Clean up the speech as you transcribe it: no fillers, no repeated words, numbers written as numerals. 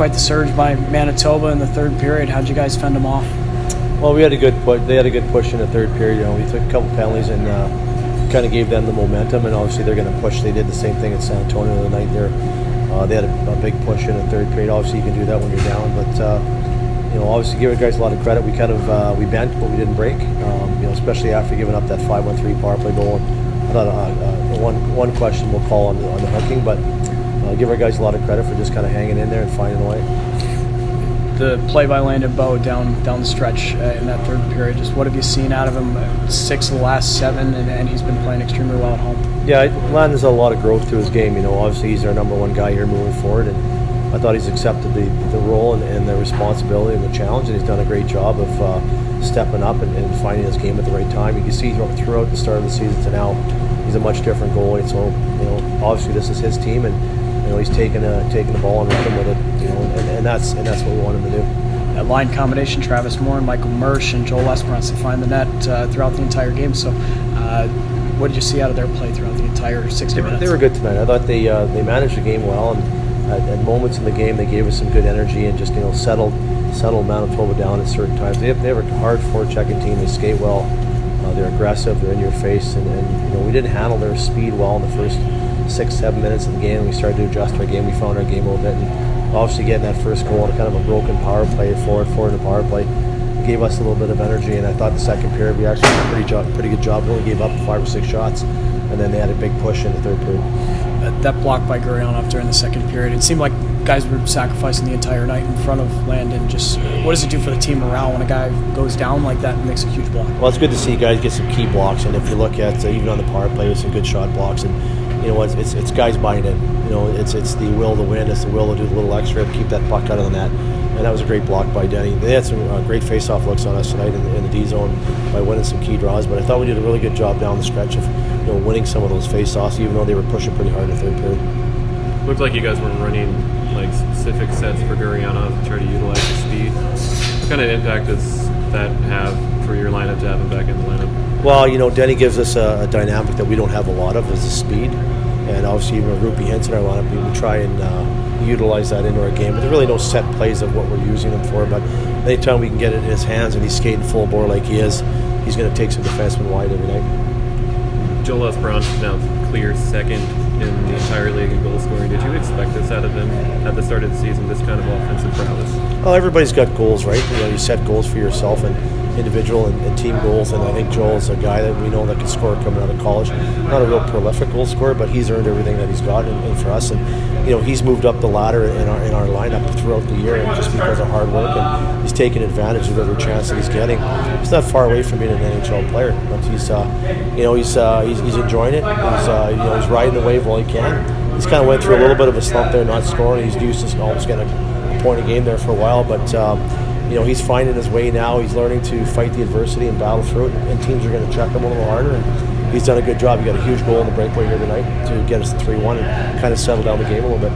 Quite the surge by Manitoba in the third period. How'd you guys fend them off? Well, we had a good push. They had a good push in the third period. We took a couple penalties and kind of gave them the momentum. And obviously, they're going to push. They did the same thing in San Antonio the night there. They had a big push in the third period. Obviously, you can do that when you're down, but obviously, give the guys a lot of credit. We kind of we bent, but we didn't break. Especially after giving up that 5-1-3 power play goal. And I thought one question we'll call on the hooking, but give our guys a lot of credit for just kind of hanging in there and finding a way. The play by Landon Bow down the stretch in that third period. Just what have you seen out of him? 6 of the last 7, and he's been playing extremely well at home. Yeah, Landon's a lot of growth to his game. Obviously he's our number one guy here moving forward, and I thought he's accepted the role and the responsibility and the challenge, and he's done a great job of stepping up and finding his game at the right time. You can see throughout the start of the season to now, he's a much different goalie. So obviously this is his team, and he's taking the ball and running with it. And that's what we want him to do. That line combination, Travis Moore and Michael Mersch and Joel Esperance to find the net throughout the entire game. So what did you see out of their play throughout the entire 60 minutes? They were good tonight. I thought they managed the game well, and at moments in the game they gave us some good energy and just settled Manitoba down at certain times. They have a hard forechecking team. They skate well. They're aggressive. They're in your face, and we didn't handle their speed well in the first 6-7 minutes of the game. We started to adjust our game. We found our game a little bit, and obviously getting that first goal and kind of a broken power play forward in the power play gave us a little bit of energy. And I thought the second period we actually did a pretty good job. We only gave up 5 or 6 shots, and then they had a big push in the third period. That block by Gurionov during the second period, it seemed like guys were sacrificing the entire night in front of Landon. Just what does it do for the team morale when a guy goes down like that and makes a huge block? Well, it's good to see guys get some key blocks, and if you look at even on the power play with some good shot blocks, and it's guys buying it. It's the will to win. It's the will to do a little extra to keep that puck out of the net. And that was a great block by Denny. They had some great face-off looks on us tonight in the D zone by winning some key draws. But I thought we did a really good job down the stretch of winning some of those face-offs, even though they were pushing pretty hard in the third period. Looked like you guys were running specific sets for Gurionov to try to utilize his speed. What kind of impact does that have for your lineup to have him back in the lineup? Well, Denny gives us a dynamic that we don't have a lot of, is the speed. And obviously even with Rupi Hintz in our lineup, we try and utilize that into our game. But there are really no set plays of what we're using him for. But anytime we can get it in his hands and he's skating full bore like he is, he's going to take some defensemen wide every night. Joel Esperance is now clear second in the entire league in goal scoring. Did you expect this out of him at the start of the season, this kind of offensive prowess? Well, everybody's got goals, right? You set goals for yourself and individual and team goals, and I think Joel is a guy that we know that can score coming out of college. Not a real prolific goal scorer, but he's earned everything that he's got, and for us, and he's moved up the ladder in our lineup throughout the year, and just because of hard work, and he's taking advantage of every chance that he's getting. He's not far away from being an NHL player, but he's enjoying it. He's riding the wave while he can. He's kind of went through a little bit of a slump there, not scoring. He's used to almost getting a point a game there for a while, but he's finding his way now. He's learning to fight the adversity and battle through it, and teams are going to check him a little harder, and he's done a good job. He got a huge goal in the breakaway here tonight to get us to 3-1 and kind of settle down the game a little bit.